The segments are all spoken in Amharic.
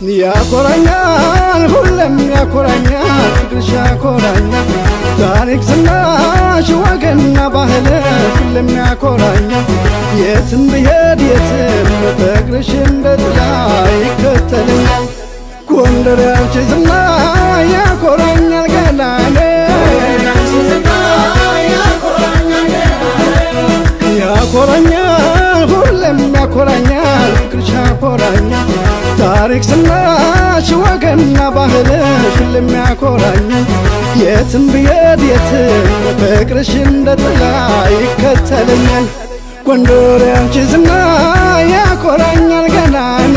ያኮራኛል ሁሌም ያኮራኛል ፍቅርሽ ያኮራኛል ታሪክ ዝናሽ ወግና ባህል ሁሌም ያኮራኛል የትም ብሄድ የትም ፍቅርሽ እንደ ጥላ ይከተለኛል ጎንደር ያንቺ ዝና ያኮራኛል ገናኔ ያኮራኛል ሁሌም ያኮራኛል ፍቅርሽ ያኮራኛል ታሪክ ዝናሽ ወግና ባህልሽ ሁሌም ያኮራኛል የትም ብሄድ የትም ፍቅርሽ እንደ ጥላ ይከተለኛል ጎንደር ያንቺ ዝና ያኮራኛል ገናኔ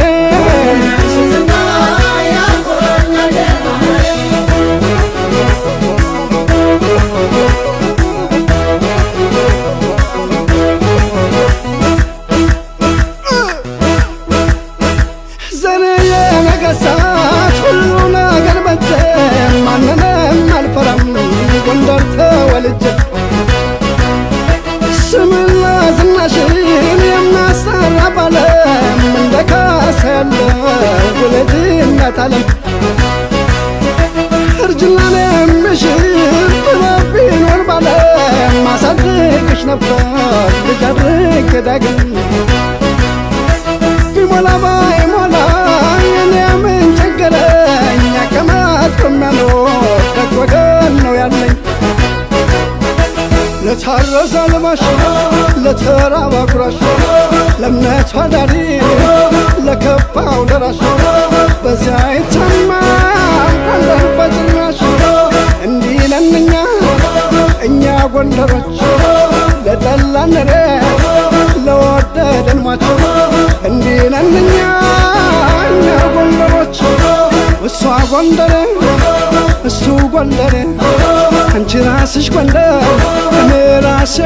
ነገሳት ሁሉ ነገር በጀ ማንንም አልፈራም ጎንደር ተወልጄ ስምና ዝናሽን የሚያሰራ ባለም እንደ ካሳ ያለ ወለድነት ዓለም እርጅናን የሚሽር ጥበብ ቢኖር ባለም ማሳድግሽ ነበር ልጅ አድርጌ ዳግም ቢሞላ ባይሞላ ለታረዘ ልማሽ ለተራበ ጉራሽ ለእምነቷ ዳሪ ለከፋው ደራሽ በዚያ አይታማም ጎንደር በጭራሽ እንዲህ ነን እኛ ጎንደሮች ለጠላን ለወደደን ሟች እንዲህ ነን እኛ ጎንደሮች እሷ ጎንደር እሱ ጎንደር አንቺ ራስሽ ጎንደር እኔ ራሴ